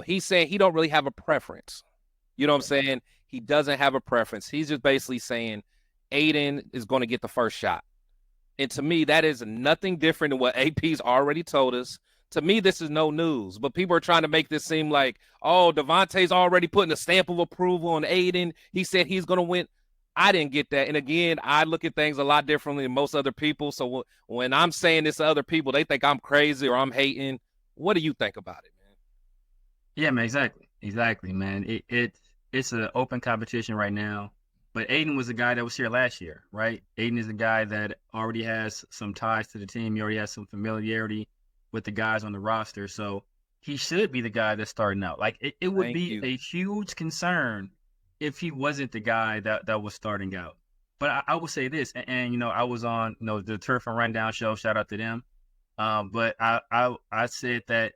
he's saying he don't really have a preference. You know what I'm saying? He doesn't have a preference. He's just basically saying Aiden is going to get the first shot. And to me, that is nothing different than what AP's already told us. To me, this is no news. But people are trying to make this seem like, oh, Devontae's already putting a stamp of approval on Aiden. He said he's going to win. I didn't get that. And again, I look at things a lot differently than most other people. So when I'm saying this to other people, they think I'm crazy or I'm hating. What do you think about it, man? Yeah, man, exactly, man. It's an open competition right now. But Aiden was the guy that was here last year, right? Aiden is a guy that already has some ties to the team. He already has some familiarity with the guys on the roster. So he should be the guy that's starting out. Like it would Thank be you. a huge concern if he wasn't the guy that was starting out. But I will say this, and I was on the Turf and Rundown show. Shout out to them. But I said that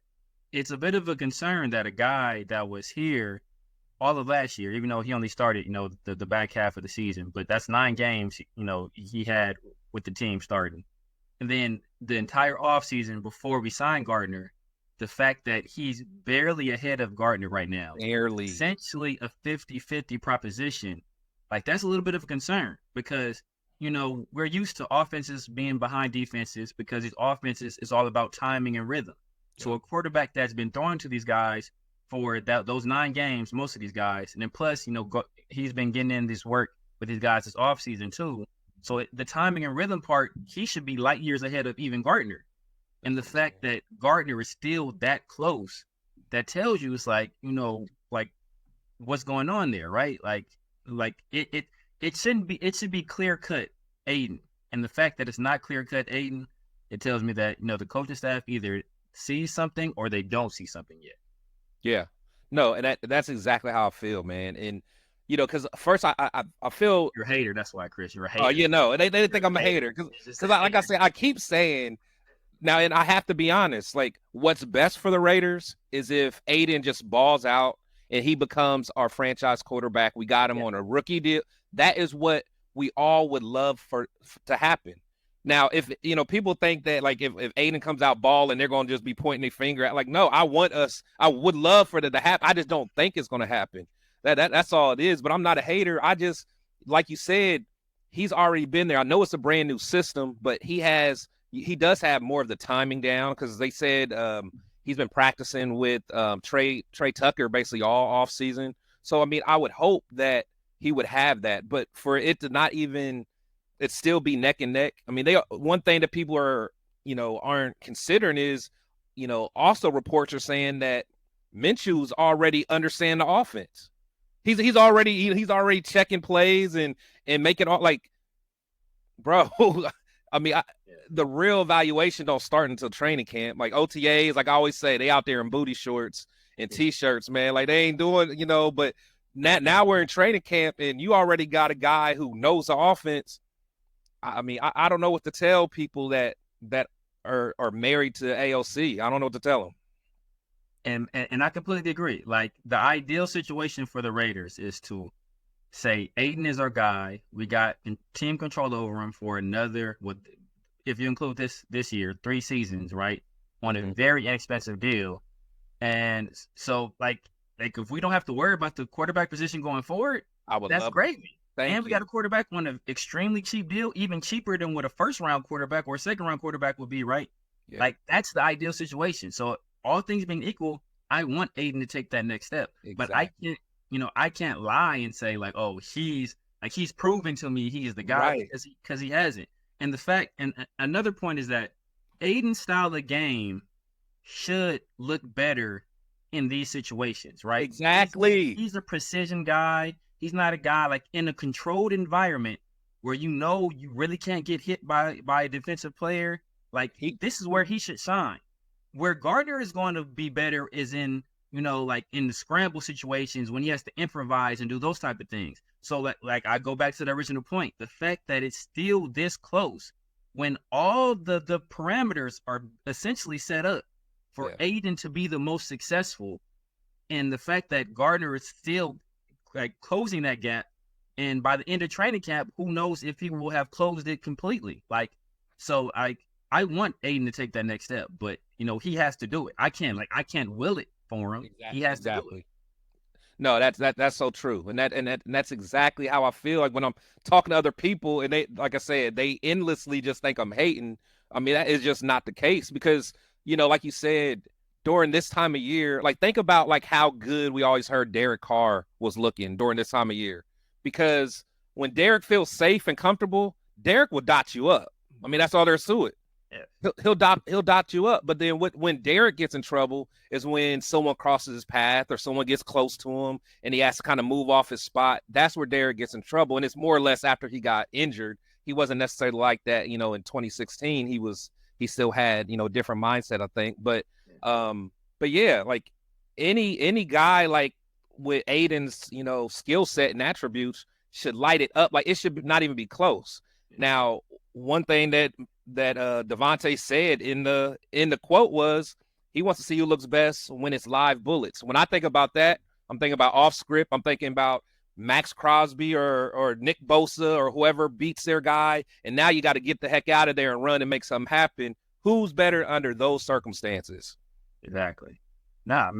it's a bit of a concern that a guy that was here all of last year, even though he only started, the back half of the season, but that's 9 games, he had with the team starting. And then the entire offseason before we signed Gardner, the fact that he's barely ahead of Gardner right now, Barely. essentially a 50-50 proposition, like that's a little bit of a concern because, we're used to offenses being behind defenses because these offenses is all about timing and rhythm. So a quarterback that's been throwing to these guys for those 9 games, most of these guys. And then plus, he's been getting in this work with these guys this offseason too. So the timing and rhythm part, he should be light years ahead of even Gardner. And the fact that Gardner is still that close, that tells you it's like, like what's going on there, right? Like it should be clear cut Aiden. And the fact that it's not clear cut Aiden, it tells me that, the coaching staff either sees something or they don't see something yet. Yeah. No, and that's exactly how I feel, man. And because first I feel You're a hater, that's why, Chris. You're a oh, hater. they think I'm a hater because like I said, I keep saying now, and I have to be honest, like what's best for the Raiders is if Aiden just balls out and he becomes our franchise quarterback. We got him on a rookie deal. That is what we all would love to happen. Now, if people think that like if Aiden comes out balling, they're gonna just be pointing their finger at like, no, I would love for that to happen. I just don't think it's gonna happen. That's all it is. But I'm not a hater. I just, like you said, he's already been there. I know it's a brand new system, but he does have more of the timing down because they said he's been practicing with Trey Tucker basically all off season. So I mean, I would hope that he would have that, but for it to not even it still be neck and neck. I mean, one thing that people are, aren't considering is, also reports are saying that Minshew's already understand the offense. He's already checking plays and making all like, bro. I mean, the real evaluation don't start until training camp. Like OTAs, like I always say, they out there in booty shorts and t-shirts, man. Like they ain't doing, but now we're in training camp and you already got a guy who knows the offense. I mean, I don't know what to tell people that are married to AOC. I don't know what to tell them. And I completely agree. Like the ideal situation for the Raiders is to say Aiden is our guy. We got team control over him for another, if you include this year, 3 seasons, right? On a very inexpensive deal. And so like if we don't have to worry about the quarterback position going forward, that's great. And we got a quarterback on an extremely cheap deal, even cheaper than what a first-round quarterback or a second-round quarterback would be, right? Yeah. Like, that's the ideal situation. So, all things being equal, I want Aiden to take that next step. Exactly. But I can't lie and say, like, oh, he's proven to me he is the guy because he hasn't. And the fact, and another point is that Aiden's style of game should look better in these situations, right? Exactly. He's a precision guy. He's not a guy like in a controlled environment where you really can't get hit by a defensive player. Like this is where he should shine. Where Gardner is going to be better is in, like in the scramble situations when he has to improvise and do those type of things. So like I go back to the original point, the fact that it's still this close when all the parameters are essentially set up for Aiden to be the most successful, and the fact that Gardner is still like closing that gap, and by the end of training camp, who knows if he will have closed it completely. Like, so I want Aiden to take that next step, but he has to do it. I can't will it. for him. He Exactly. has to do it. Exactly. No, that's so true, and that's exactly how I feel. Like when I'm talking to other people, and they, like I said, they endlessly just think I'm hating. I mean, that is just not the case because like you said, during this time of year, like think about like how good we always heard Derek Carr was looking during this time of year, because when Derek feels safe and comfortable, Derek will dot you up. I mean, that's all there's to it. Yes. He'll dot you up. But then when Derek gets in trouble is when someone crosses his path or someone gets close to him and he has to kind of move off his spot. That's where Derek gets in trouble. And it's more or less after he got injured. He wasn't necessarily like that, in 2016. He still had, a different mindset, I think. But yeah, like any guy like with Aiden's, skill set and attributes should light it up. Like it should not even be close. Now, one thing that Devontae said in the quote was he wants to see who looks best when it's live bullets. When I think about that, I'm thinking about off script. I'm thinking about Max Crosby or Nick Bosa or whoever beats their guy, and now you got to get the heck out of there and run and make something happen. Who's better under those circumstances? Exactly. Nah,